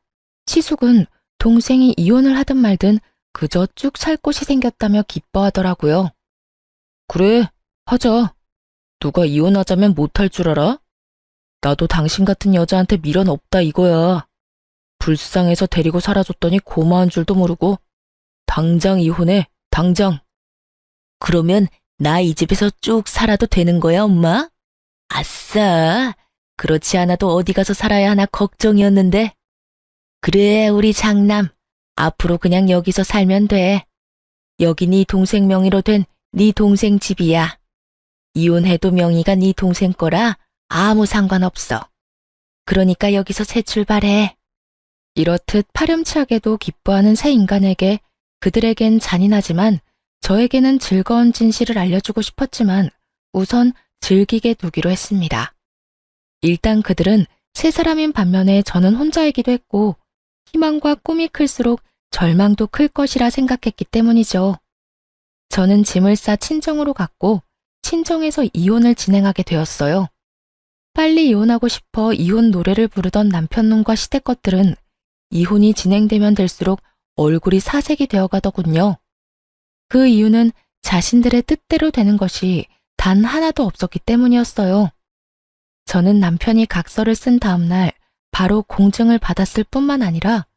시숙은 동생이 이혼을 하든 말든 그저 쭉 살 곳이 생겼다며 기뻐하더라고요. 그래, 하자. 누가 이혼하자면 못할 줄 알아? 나도 당신 같은 여자한테 미련 없다 이거야. 불쌍해서 데리고 살아줬더니 고마운 줄도 모르고 당장 이혼해, 당장. 그러면 나 이 집에서 쭉 살아도 되는 거야, 엄마? 아싸, 그렇지 않아도 어디 가서 살아야 하나 걱정이었는데. 그래, 우리 장남. 앞으로 그냥 여기서 살면 돼. 여기 네 동생 명의로 된 네 동생 집이야. 이혼해도 명의가 네 동생 거라 아무 상관없어. 그러니까 여기서 새 출발해. 이렇듯 파렴치하게도 기뻐하는 새 인간에게 그들에겐 잔인하지만 저에게는 즐거운 진실을 알려주고 싶었지만 우선 즐기게 두기로 했습니다. 일단 그들은 세 사람인 반면에 저는 혼자이기도 했고 희망과 꿈이 클수록 절망도 클 것이라 생각했기 때문이죠. 저는 짐을 싸 친정으로 갔고 친정에서 이혼을 진행하게 되었어요. 빨리 이혼하고 싶어 이혼 노래를 부르던 남편놈과 시댁 것들은 이혼이 진행되면 될수록 얼굴이 사색이 되어가더군요. 그 이유는 자신들의 뜻대로 되는 것이 단 하나도 없었기 때문이었어요. 저는 남편이 각서를 쓴 다음 날 바로 공증을 받았을 뿐만 아니라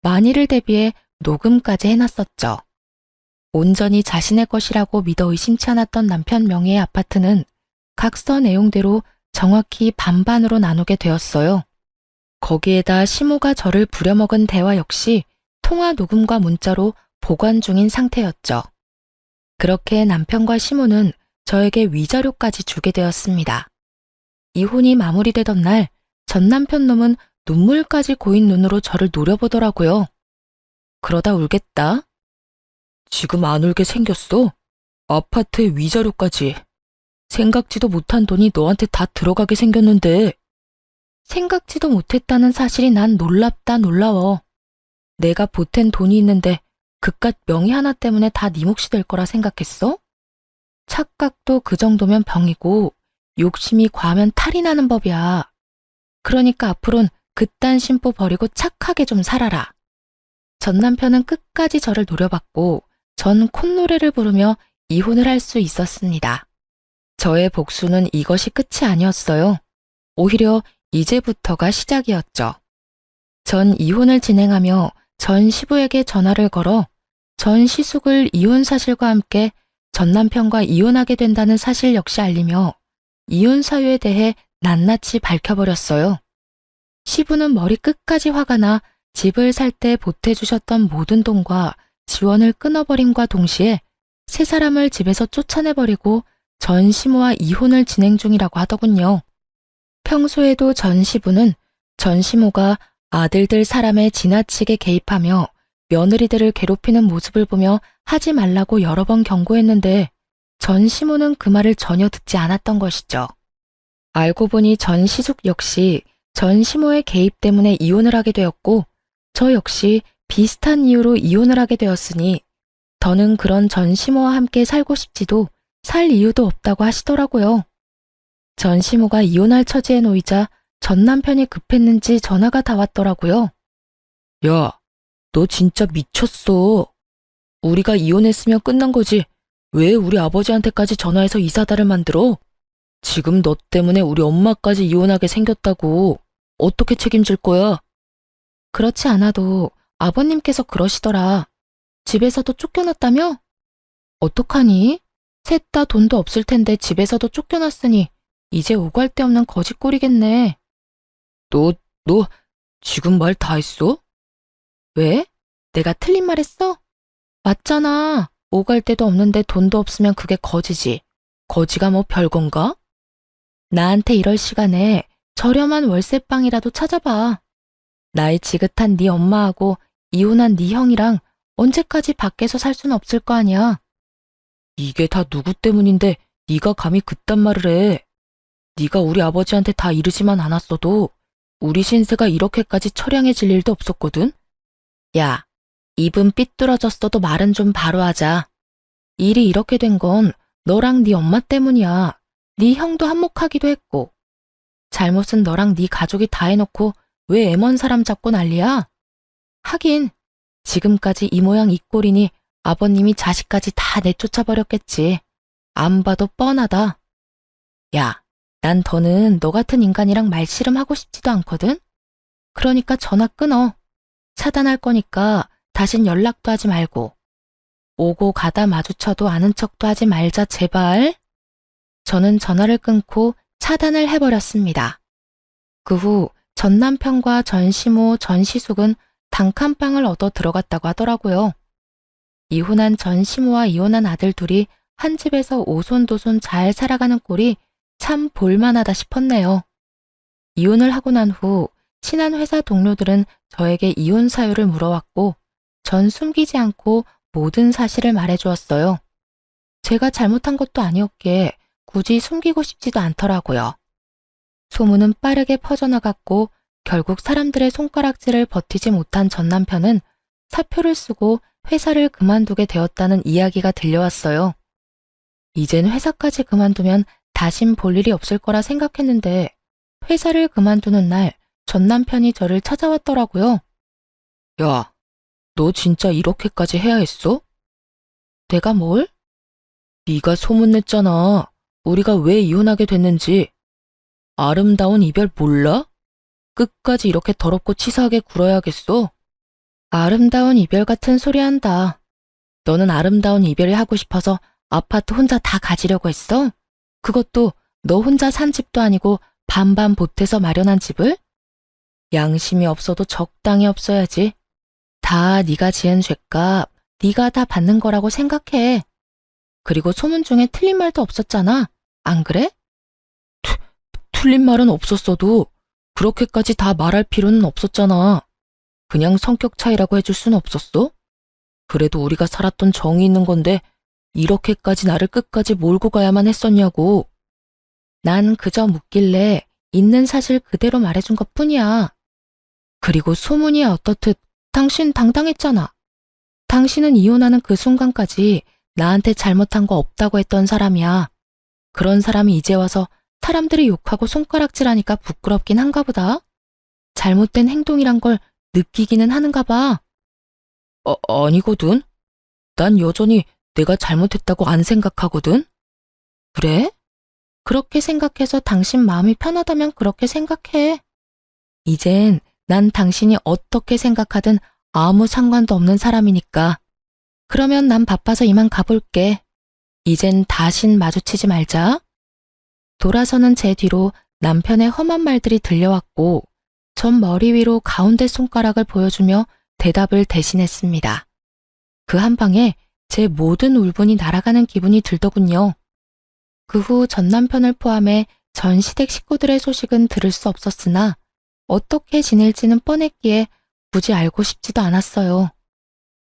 만일을 대비해 녹음까지 해놨었죠. 온전히 자신의 것이라고 믿어 의심치 않았던 남편 명의의 아파트는 각서 내용대로 정확히 반반으로 나누게 되었어요. 거기에다 시모가 저를 부려먹은 대화 역시 통화 녹음과 문자로 보관 중인 상태였죠. 그렇게 남편과 시모는 저에게 위자료까지 주게 되었습니다. 이혼이 마무리되던 날 전 남편 놈은 눈물까지 고인 눈으로 저를 노려보더라고요. 그러다 울겠다. 지금 안 울게 생겼어? 아파트에 위자료까지. 생각지도 못한 돈이 너한테 다 들어가게 생겼는데. 생각지도 못했다는 사실이 난 놀랍다 놀라워. 내가 보탠 돈이 있는데 그깟 명의 하나 때문에 다 네 몫이 될 거라 생각했어? 착각도 그 정도면 병이고 욕심이 과하면 탈이 나는 법이야. 그러니까 앞으론 그딴 심보 버리고 착하게 좀 살아라. 전 남편은 끝까지 저를 노려봤고 전 콧노래를 부르며 이혼을 할 수 있었습니다. 저의 복수는 이것이 끝이 아니었어요. 오히려 이제부터가 시작이었죠. 전 이혼을 진행하며 전 시부에게 전화를 걸어 전 시숙을 이혼 사실과 함께 전 남편과 이혼하게 된다는 사실 역시 알리며 이혼 사유에 대해 낱낱이 밝혀버렸어요. 시부는 머리 끝까지 화가 나 집을 살 때 보태주셨던 모든 돈과 지원을 끊어버림과 동시에 세 사람을 집에서 쫓아내버리고 전 시모와 이혼을 진행 중이라고 하더군요. 평소에도 전 시부는 전 시모가 아들들 사람에 지나치게 개입하며 며느리들을 괴롭히는 모습을 보며 하지 말라고 여러 번 경고했는데 전 시모는 그 말을 전혀 듣지 않았던 것이죠. 알고 보니 전 시숙 역시 전 시모의 개입 때문에 이혼을 하게 되었고 저 역시 비슷한 이유로 이혼을 하게 되었으니 더는 그런 전 시모와 함께 살고 싶지도 살 이유도 없다고 하시더라고요. 전 시모가 이혼할 처지에 놓이자 전 남편이 급했는지 전화가 다 왔더라고요. 야, 너 진짜 미쳤어. 우리가 이혼했으면 끝난 거지. 왜 우리 아버지한테까지 전화해서 이 사달을 만들어? 지금 너 때문에 우리 엄마까지 이혼하게 생겼다고. 어떻게 책임질 거야? 그렇지 않아도 아버님께서 그러시더라. 집에서도 쫓겨났다며? 어떡하니? 셋 다 돈도 없을 텐데 집에서도 쫓겨났으니 이제 오갈 데 없는 거지꼴이겠네. 너 지금 말 다 했어? 왜? 내가 틀린 말 했어? 맞잖아. 오갈 데도 없는데 돈도 없으면 그게 거지지. 거지가 뭐 별건가? 나한테 이럴 시간에 저렴한 월세방이라도 찾아봐. 나이 지긋한 네 엄마하고 이혼한 네 형이랑 언제까지 밖에서 살 수는 없을 거 아니야. 이게 다 누구 때문인데 네가 감히 그딴 말을 해. 네가 우리 아버지한테 다 이르지만 않았어도 우리 신세가 이렇게까지 처량해질 일도 없었거든. 야, 입은 삐뚤어졌어도 말은 좀 바로 하자. 일이 이렇게 된 건 너랑 네 엄마 때문이야. 네 형도 한몫하기도 했고. 잘못은 너랑 네 가족이 다 해놓고 왜 애먼 사람 잡고 난리야? 하긴 지금까지 이 모양 이 꼴이니 아버님이 자식까지 다 내쫓아버렸겠지. 안 봐도 뻔하다. 야, 난 더는 너 같은 인간이랑 말씨름하고 싶지도 않거든? 그러니까 전화 끊어. 차단할 거니까 다신 연락도 하지 말고. 오고 가다 마주쳐도 아는 척도 하지 말자 제발. 저는 전화를 끊고 차단을 해버렸습니다. 그 후 전 남편과 전 시모, 전 시숙은 단칸방을 얻어 들어갔다고 하더라고요. 이혼한 전 시모와 이혼한 아들 둘이 한 집에서 오손도손 잘 살아가는 꼴이 참 볼만하다 싶었네요. 이혼을 하고 난 후 친한 회사 동료들은 저에게 이혼 사유를 물어왔고 전 숨기지 않고 모든 사실을 말해주었어요. 제가 잘못한 것도 아니었기에 굳이 숨기고 싶지도 않더라고요. 소문은 빠르게 퍼져나갔고 결국 사람들의 손가락질을 버티지 못한 전 남편은 사표를 쓰고 회사를 그만두게 되었다는 이야기가 들려왔어요. 이젠 회사까지 그만두면 다신 볼 일이 없을 거라 생각했는데 회사를 그만두는 날 전 남편이 저를 찾아왔더라고요. 야, 너 진짜 이렇게까지 해야 했어? 내가 뭘? 네가 소문냈잖아. 우리가 왜 이혼하게 됐는지. 아름다운 이별 몰라? 끝까지 이렇게 더럽고 치사하게 굴어야겠어? 아름다운 이별 같은 소리 한다. 너는 아름다운 이별이 하고 싶어서 아파트 혼자 다 가지려고 했어? 그것도 너 혼자 산 집도 아니고 반반 보태서 마련한 집을? 양심이 없어도 적당히 없어야지. 다 네가 지은 죄값, 네가 다 받는 거라고 생각해. 그리고 소문 중에 틀린 말도 없었잖아. 안 그래? 틀린 말은 없었어도 그렇게까지 다 말할 필요는 없었잖아. 그냥 성격 차이라고 해줄 수는 없었어? 그래도 우리가 살았던 정이 있는 건데 이렇게까지 나를 끝까지 몰고 가야만 했었냐고. 난 그저 묻길래 있는 사실 그대로 말해준 것뿐이야. 그리고 소문이 어떻듯 당신 당당했잖아. 당신은 이혼하는 그 순간까지 나한테 잘못한 거 없다고 했던 사람이야. 그런 사람이 이제 와서 사람들이 욕하고 손가락질하니까 부끄럽긴 한가 보다. 잘못된 행동이란 걸 느끼기는 하는가 봐. 아니거든. 난 여전히 내가 잘못했다고 안 생각하거든. 그래? 그렇게 생각해서 당신 마음이 편하다면 그렇게 생각해. 이젠 난 당신이 어떻게 생각하든 아무 상관도 없는 사람이니까. 그러면 난 바빠서 이만 가볼게. 이젠 다신 마주치지 말자. 돌아서는 제 뒤로 남편의 험한 말들이 들려왔고 전 머리 위로 가운데 손가락을 보여주며 대답을 대신했습니다. 그 한 방에 제 모든 울분이 날아가는 기분이 들더군요. 그 후 전 남편을 포함해 전 시댁 식구들의 소식은 들을 수 없었으나 어떻게 지낼지는 뻔했기에 굳이 알고 싶지도 않았어요.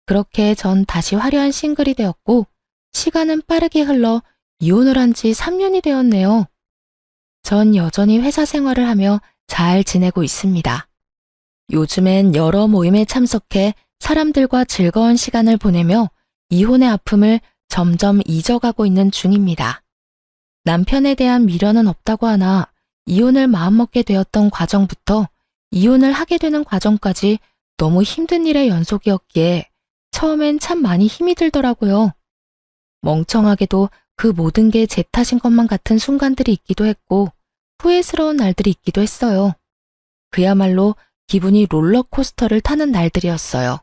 그렇게 전 다시 화려한 싱글이 되었고 시간은 빠르게 흘러 이혼을 한 지 3년이 되었네요. 전 여전히 회사 생활을 하며 잘 지내고 있습니다. 요즘엔 여러 모임에 참석해 사람들과 즐거운 시간을 보내며 이혼의 아픔을 점점 잊어가고 있는 중입니다. 남편에 대한 미련은 없다고 하나 이혼을 마음먹게 되었던 과정부터 이혼을 하게 되는 과정까지 너무 힘든 일의 연속이었기에 처음엔 참 많이 힘이 들더라고요. 멍청하게도 그 모든 게 제 탓인 것만 같은 순간들이 있기도 했고 후회스러운 날들이 있기도 했어요. 그야말로 기분이 롤러코스터를 타는 날들이었어요.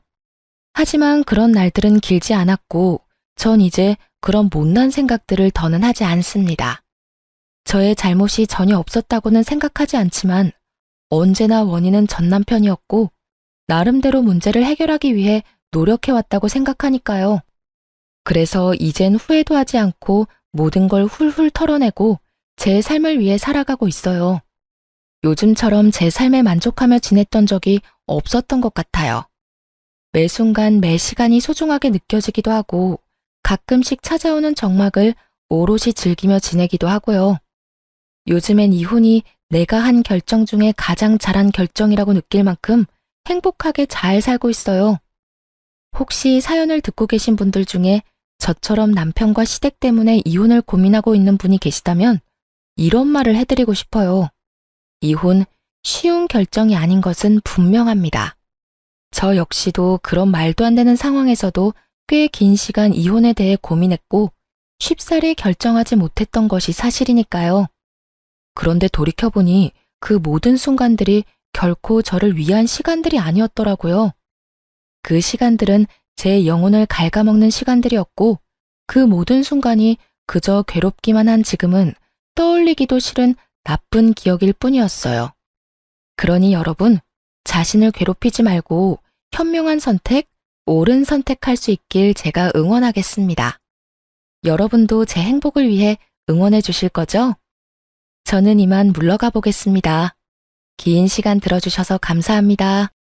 하지만 그런 날들은 길지 않았고 전 이제 그런 못난 생각들을 더는 하지 않습니다. 저의 잘못이 전혀 없었다고는 생각하지 않지만 언제나 원인은 전 남편이었고 나름대로 문제를 해결하기 위해 노력해왔다고 생각하니까요. 그래서 이젠 후회도 하지 않고 모든 걸 훌훌 털어내고 제 삶을 위해 살아가고 있어요. 요즘처럼 제 삶에 만족하며 지냈던 적이 없었던 것 같아요. 매 순간 매 시간이 소중하게 느껴지기도 하고 가끔씩 찾아오는 적막을 오롯이 즐기며 지내기도 하고요. 요즘엔 이혼이 내가 한 결정 중에 가장 잘한 결정이라고 느낄 만큼 행복하게 잘 살고 있어요. 혹시 사연을 듣고 계신 분들 중에 저처럼 남편과 시댁 때문에 이혼을 고민하고 있는 분이 계시다면 이런 말을 해드리고 싶어요. 이혼 쉬운 결정이 아닌 것은 분명합니다. 저 역시도 그런 말도 안 되는 상황에서도 꽤 긴 시간 이혼에 대해 고민했고 쉽사리 결정하지 못했던 것이 사실이니까요. 그런데 돌이켜보니 그 모든 순간들이 결코 저를 위한 시간들이 아니었더라고요. 그 시간들은 제 영혼을 갉아먹는 시간들이었고 그 모든 순간이 그저 괴롭기만 한 지금은 떠올리기도 싫은 나쁜 기억일 뿐이었어요. 그러니 여러분, 자신을 괴롭히지 말고 현명한 선택, 옳은 선택할 수 있길 제가 응원하겠습니다. 여러분도 제 행복을 위해 응원해 주실 거죠? 저는 이만 물러가 보겠습니다. 긴 시간 들어주셔서 감사합니다.